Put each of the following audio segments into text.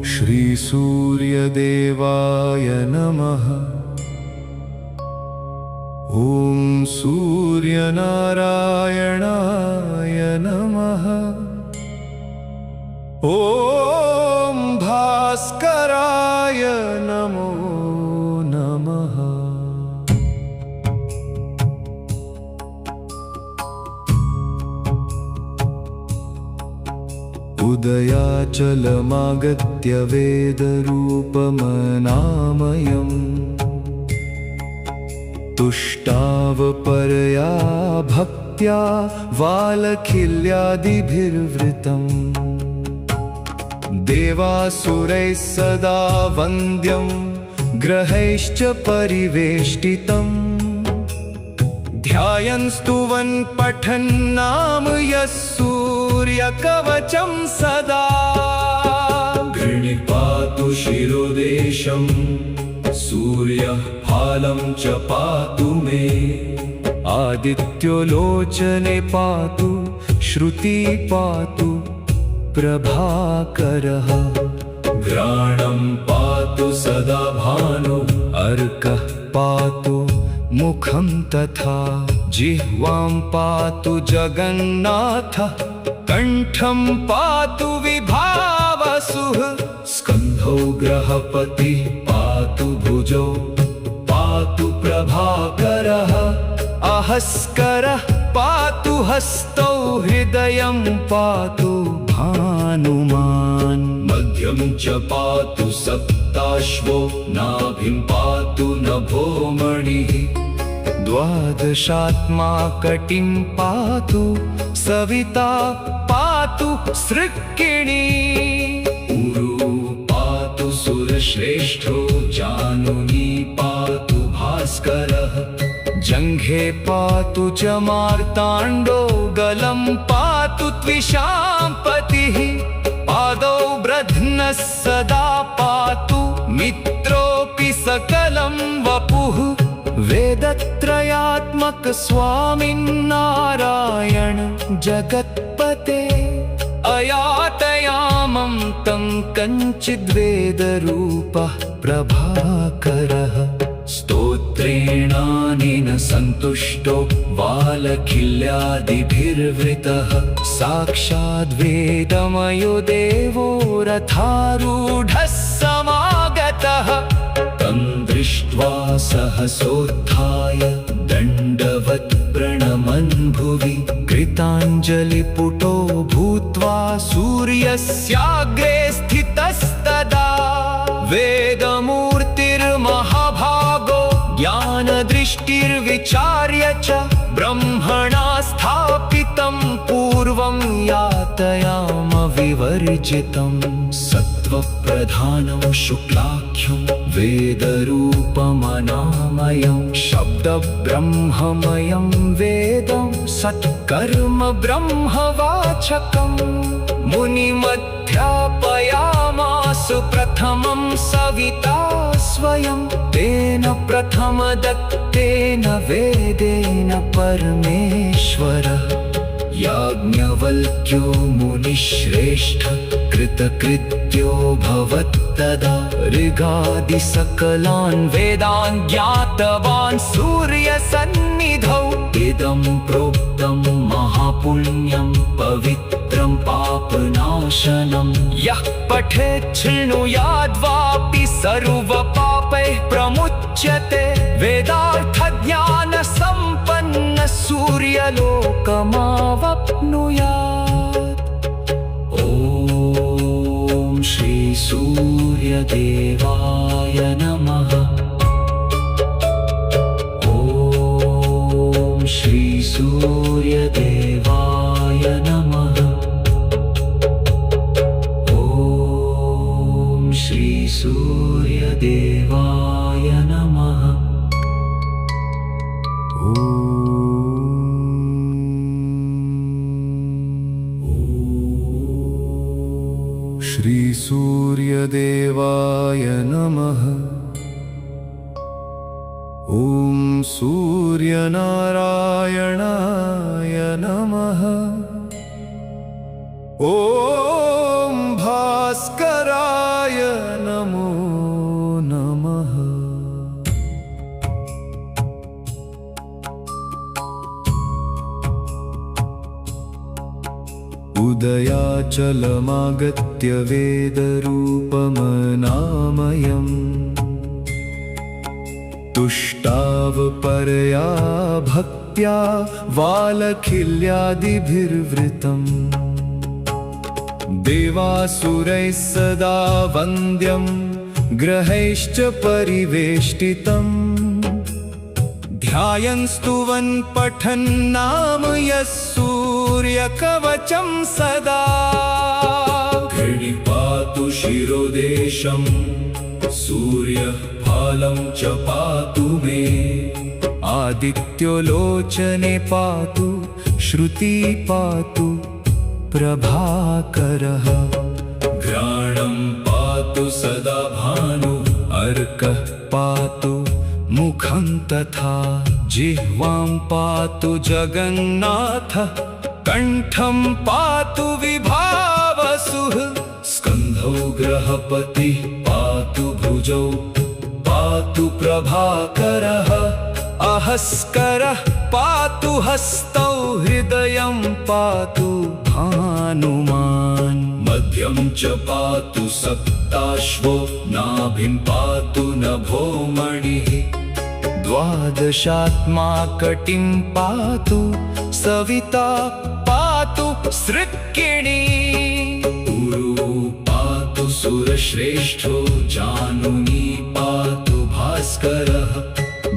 श्री सूर्यदेवाय नमः। ॐ सूर्यनारायणाय नमः। ॐ भास्कराय नमो नमः। उदयाचलमागत्य वेदरूपमनामयम् तुष्टावपरया भक्त्या वालखिल्यादिभिर्वृतम् देवासुरैः सदा वन्द्यं ग्रहैश्च परिवेष्टितम् ध्यायन् स्तुवन् पठन् नाम यः सूर्यकवचं सदा गृणीपातु शिरोदेशं सूर्यः फालं च पातु मे आदित्यो लोचने पातु श्रुति पातु प्रभाकरः घ्राणं पातु सदा भानु अर्कः पातु मुखं तथा जिह्वां पातु जगन्नाथः कण्ठं पातु विभावसुः स्कन्धौ ग्रहपतिः पातु भुजौ पातु प्रभाकरः अहस्करः पातु हस्तौ हृदयं पातु भानुमान् मध्यं च पातु सप्ताश्वो नाभिं पातु नभोमणिः द्वादशात्मा कटिं पातु सविता पातु सृक्किणी उरु पातु सुरश्रेष्ठो जानुनी पातु भास्करः जङ्घे पातु च मार्ताण्डो गलं पातु त्विषाम्पतिः पादौ ब्रध्नः सदा पातु मित्रोऽपि सकलं वपुः वेदत्रयात्मक स्वामिन्नारायण जगत्पते अयातयामं तं कञ्चिद्वेदरूपः प्रभाकरः स्तोत्रेणानेन सन्तुष्टो वालखिल्यादिभिर्वृतः साक्षाद्वेदमयो देवो रथारूढः समागतः तं दृष्ट्वा सहसोत्थाय दण्डवत् प्रणमन् भुवि कृताञ्जलिपुटो भूत्वा सूर्यस्याग्रे स्थितस्तदा वेदमूर्तिर्महाभागो ज्ञानदृष्टिर्विचार्य च ब्रह्मणा स्थापितं पूर्वं यातयाम विवर्जितं सत्त्वप्रधानं शुक्लाख्यं वेदरूपमनामयं शब्दब्रह्ममयं वेदं सत्कर्म ब्रह्मवाचकम् मुनिमध्यापयामास प्रथमं सविता स्वयं तेन प्रथमदत्तेन वेदेन परमेश्वरः याज्ञवल्क्यो मुनिश्रेष्ठ कृतकृत्यो भवत्तदा ऋगादिसकलान् वेदान् ज्ञातवान् सूर्यसन्निधौ इदं प्रोक्तं महापुण्यं पवित्रं पापनाशनं यः पठेत् शृणुयाद्वापि सर्वपापैः प्रमुच्यते वेदार्थज्ञानसम्पन्न सूर्यलोकमावप्नुयात्। ॐ श्री सूर्यदेवाय नमः। ॐ श्री सूर्यदेवाय नमः। ॐ श्री सूर्यदेवाय नमः। श्री सूर्यदेवाय नमः। ॐ सूर्य सूर्यनारायणाय नमः। ॐ भास्कराय नमो नमः। उदयाचलमागत्य वेदरूपमनामयम् तुष्टावपरया भक्त्या वालखिल्यादिभिर्वृतम् देवासुरैः सदा वन्द्यं ग्रहैश्च परिवेष्टितम् ध्यायन् स्तुवन् पठन् नाम यः सूर्यकवचं सदा पातु शिरोदेशं सूर्यः फालं च पातु मे आदित्यो लोचने पातु श्रुति पातु प्रभाकरः घ्राणं पातु सदा भानु अर्कः पातु मुखं तथा जिह्वां पातु जगन्नाथः कण्ठं पातु विभावसुः स्कन्धौ ग्रहपतिः पातु भुजौ पातु प्रभाकरः अहस्करः पातु हस्तौ हृदयं पातु भानुमान् मध्यं च पातु सप्ताश्वो नाभिं पातु नभो मणिः द्वादशात्मा कटिं पातु सविता पातु सृक्किणी उरु पातु सुरश्रेष्ठो जानुनी पातु भास्करः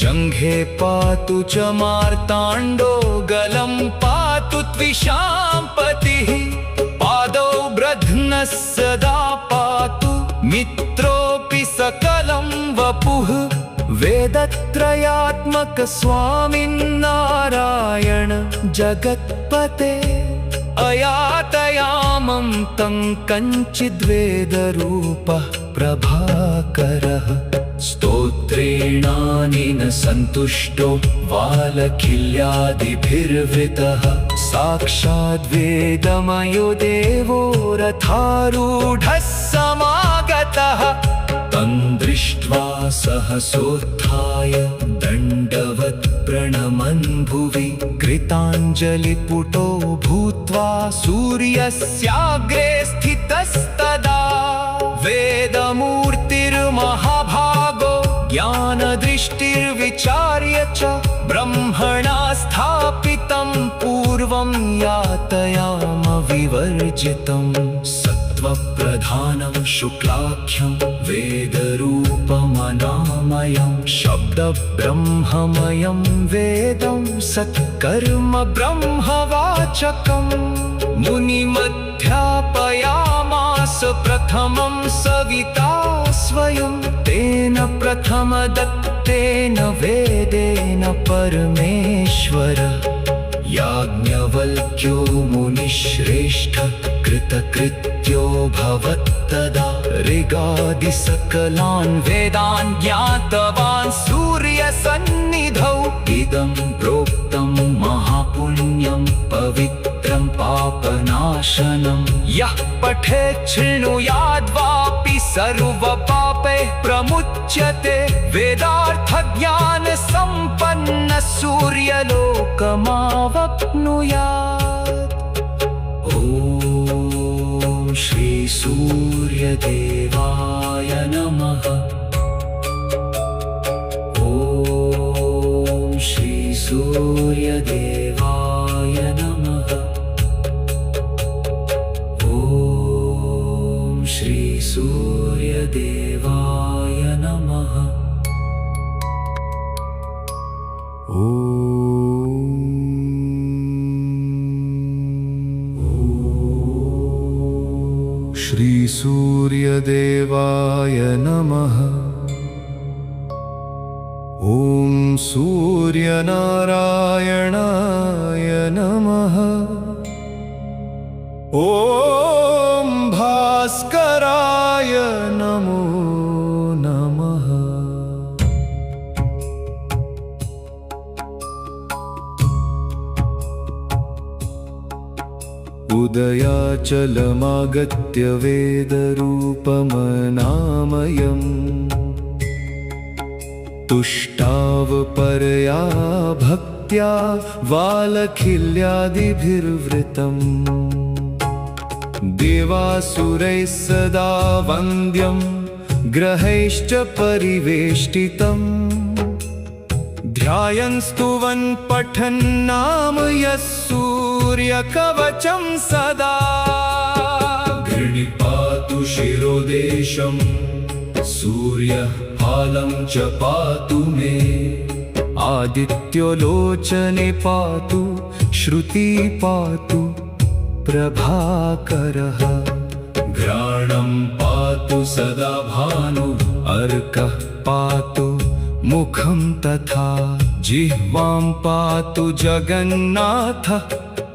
जङ्घे पातु च मार्ताण्डो गलं पातु त्विषाम्पतिः पादौ ब्रध्नः सदा पातु मित्रोऽपि सकलं वपुः वेदत्रयात्मक स्वामिन्नारायण जगत्पते अयातयामं तं कञ्चिद्वेदरूपः प्रभाकरः स्तोत्रेणानेन सन्तुष्टो वालखिल्यादिभिर्वृतः साक्षाद्वेदमयो देवो रथारूढः समागतः तं दृष्ट्वा सहसोत्थाय दण्डवत् प्रणमन् भुवि कृताञ्जलिपुटो भूत्वा सूर्यस्याग्रे स्थितस्तदा वेदमूर्तिर्महाभागो ज्ञानदृष्टिर्विचार्य च ब्रह्मणा स्थापितं पूर्वं यातयाम विवर्जितं सत्त्वप्रधानं शुक्लाख्यं वेदरूपमनामयं शब्दब्रह्ममयं वेदं सत्कर्म ब्रह्मवाचकं मुनिमध्यापयामास प्रथमं सविता स्वयं तेन प्रथमदत्तेन वेदेन परमेश्वर याज्ञवल्क्यो मुनिश्रेष्ठ कृतकृत्यो भवत्तदा ऋगादिसकलान् वेदान् ज्ञातवान् सूर्यसन्निधौ इदं प्रोक्तं महापुण्यं पवित्रं पापनाशनं यः पठेत् शृणुयाद्वापि सर्वपापैः प्रमुच्यते वेदार्थज्ञानसम्पन्नः सूर्यलोकमावप्नुयात्। ॐ श्री सूर्यदेवाय नमः। ॐ श्री सूर्यदेवाय नमः। ॐ श्री सूर्यदेवाय नमः। श्री सूर्यदेवाय नमः। ॐ सूर्यनारायणाय नमः। ॐ भास्कराय नमो नमः। उदयाचलमागत्य वेदरूपमनामयम् तुष्टावपरया भक्त्या वालखिल्यादिभिर्वृतम् देवासुरैः सदा वन्द्यं ग्रहैश्च परिवेष्टितम् ध्यायन् स्तुवन् पठन् नाम यः सूर्यकवचं सदा गृणीपातु शिरोदेशं सूर्यः फालं च पातु मे आदित्यो लोचने पातु श्रुति पातु प्रभाकरः घ्राणं पातु सदा भानु अर्कः पातु मुखं तथा जिह्वां पातु जगन्नाथः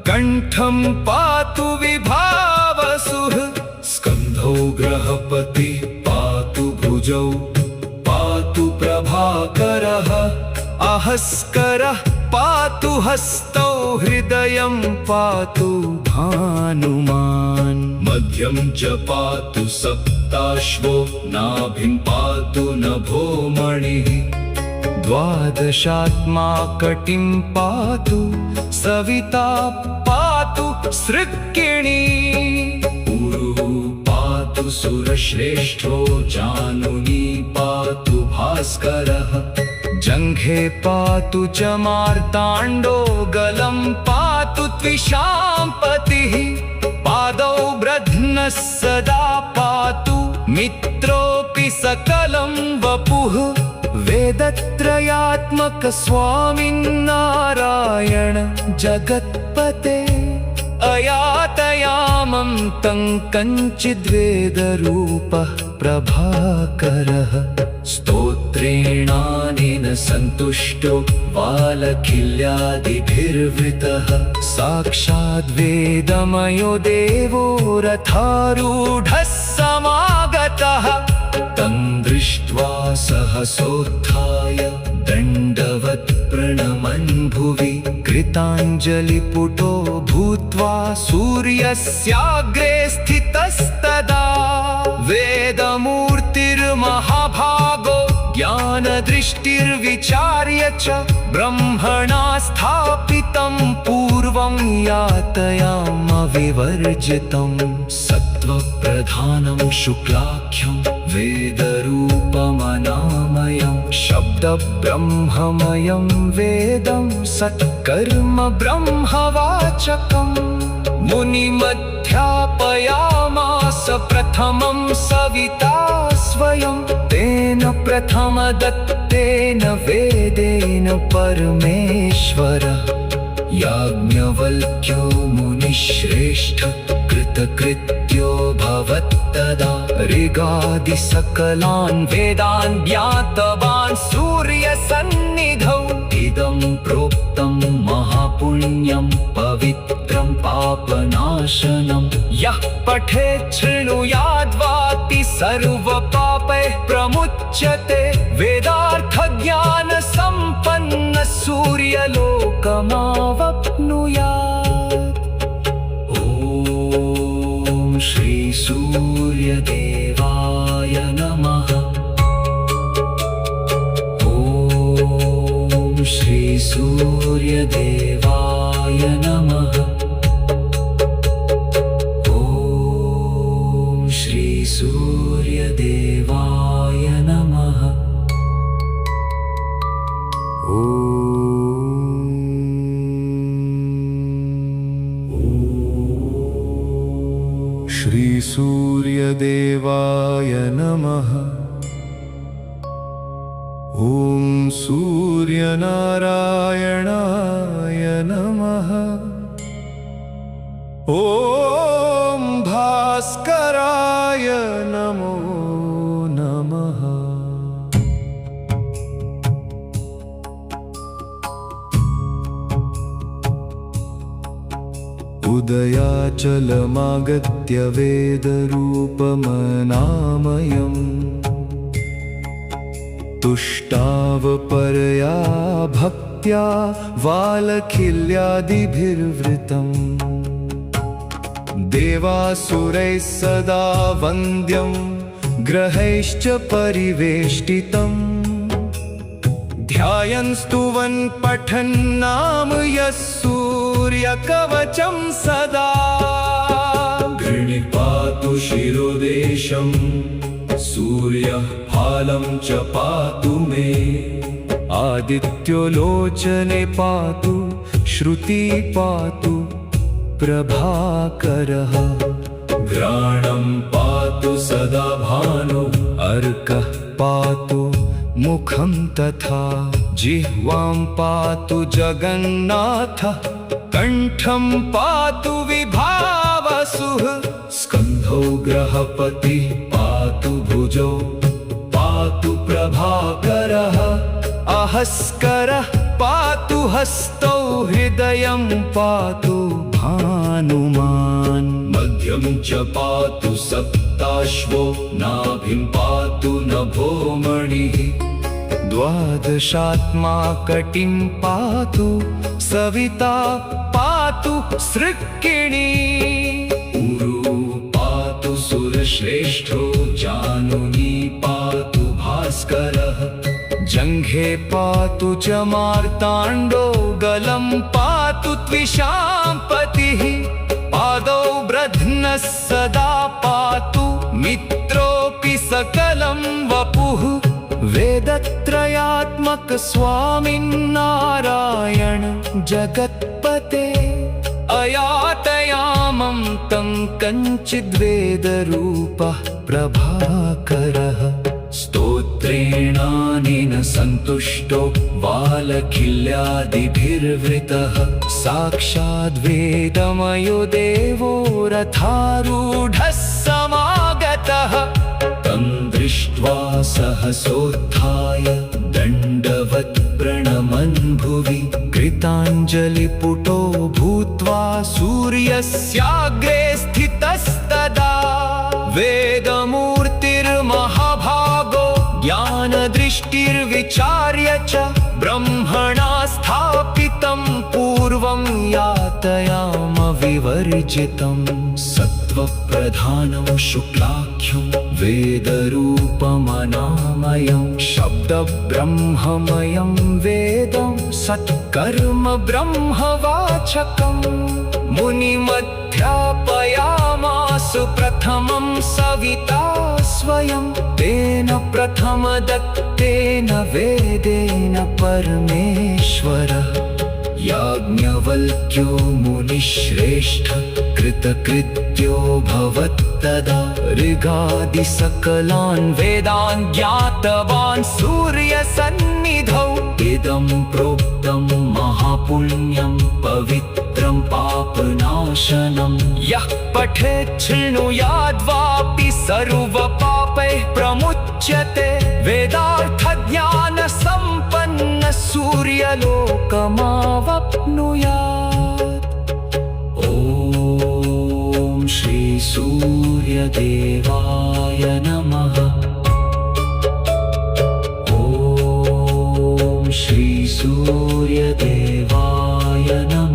कण्ठं पातु विभावसुः स्कन्धौ ग्रहपति पातु भुजौ पातु प्रभाकरः अहस्करः पातु हस्तौ हृदयं पातु भानुमान् मध्यं च पातु सप्ताश्वो नाभिं पातु नभो मणिः द्वादशात्मा कटिं पातु सविता पातु सृक्किणी उरुः पातु सुरश्रेष्ठो जानुनी पातु भास्करः जङ्घे पातु च मार्ताण्डो गलं पातु त्विषाम्पतिः पादौ ब्रध्नः सदा पातु मित्रोऽपि सकलं वपुः वेदत्रयात्मक स्वामिन्नारायण जगत्पते अयातयामं तं कञ्चिद्वेदरूपः प्रभाकरः स्तोत्रेणानेन सन्तुष्टो वालखिल्यादिभिर्वृतः साक्षाद्वेदमयो देवो रथारूढः समागतः तं दृष्ट्वा सहसोत्थाय दण्डवत् प्रणमन् भुवि कृताञ्जलिपुटो भूत्वा सूर्यस्याग्रे स्थितस्तदा वेदमूर्तिर्महाभागो ज्ञानदृष्टिर्विचार्य च ब्रह्मणा स्थापितं पूर्वं यातयामविवर्जितं सत्त्वप्रधानं शुक्लाख्यं वेदरूपमनामयं शब्दब्रह्ममयं वेदं सत्कर्म ब्रह्मवाचकम् मुनिमध्यापयामास प्रथमं सविता स्वयं तेन प्रथमदत्तेन वेदेन परमेश्वरः याज्ञवल्क्यो मुनिश्रेष्ठ कृतकृत्यो भवत्तदा ऋगादिसकलान् वेदान् ज्ञातवान् सूर्यसन्निधौ इदं प्रोक्तं महापुण्यं पवित्रं पापनाशनं यः पठेत् शृणुयाद्वाति सर्वपापैः प्रमुच्यते वेदार्थज्ञानसम्पन्नः सूर्यलोकमावप्नुयात् ॐ श्री सूर्यदेवाय नमः ॐ श्री सूर्यदेवाय नमः ॐ श्री सूर्यदेवाय नमः श्री सूर्यदेवाय नमः ॐ सूर्यनारायणाय नमः ॐ भास्कराय नमो नमः उदयाचलमागत्य वेदरूपमनामयम् तुष्टावपरया भक्त्या वालखिल्यादिभिर्वृतम् देवासुरैः सदा वन्द्यं ग्रहैश्च परिवेष्टितम् ध्यायन् स्तुवन् पठन् नाम यः सूर्यकवचं सदा गृणीपातु शिरोदेशं सूर्यः फालं च पातु मे आदित्यो लोचने पातु श्रुति पातु प्रभाकरः घ्राणं पातु सदा भानु अर्कः पातु मुखं तथा जिह्वां पातु जगन्नाथः कण्ठं पातु विभावसुः स्कन्धौ ग्रहपतिः पातु भुजौ पातु प्रभाकरः अहस्करः पातु हस्तौ हृदयं पातु भानुमान् मध्यं च पातु सप्ताश्वो नाभिं पातु नभोमणिः द्वादशात्मा कटिं पातु सविता पातु सृक्किणी उरु पातु सुरश्रेष्ठो जानुनी पातु भास्करः जङ्घे पातु च मार्ताण्डो गलं पातु त्विषाम्पतिः पादौ ब्रध्नः सदा पातु मित्रोऽपि सकलं वपुः वेदत्रयात्मक स्वामिन्नारायण जगत्पते अयातयामं तं कञ्चिद्वेदरूपः प्रभाकरः स्तोत्रेणानेन सन्तुष्टो वालखिल्यादिभिर्वृतः साक्षाद्वेदमयो देवो रथारूढः समागतः तं दृष्ट्वा सहसोत्थाय दण्डवत् प्रणमन् भुवि कृताञ्जलिपुटो भूत्वा सूर्यस्याग्रे स्थितस्तदा वेदमूर्तिर्महाभागो ज्ञानदृष्टिर्विचार्य च ब्रह्मणा स्थापितं पूर्वं यातयाम विवर्जितं सत्त्वप्रधानं शुक्लाख्यं वेदरूपमनामयं शब्दब्रह्ममयं वेदं सत्कर्म ब्रह्मवाचकम् मुनिमध्यापयामास प्रथमं सविता स्वयं तेन प्रथमदत्तेन वेदेन परमेश्वरः याज्ञवल्क्यो मुनिश्रेष्ठ कृतकृत्योऽभवत्तदा ऋगादिसकलान् वेदान् ज्ञातवान् सूर्यसन्निधौ इदं प्रोक्तं महापुण्यं पवित्रं पापनाशनं यः पठेत् शृणुयाद्वापि सर्वपापैः प्रमुच्यते वेदार्थज्ञानसम्पन्नः सूर्यलोकमावप्नुयात् ॐ श्री सूर्यदेवाय नमः ॐ श्री सूर्यदेवाय नमः।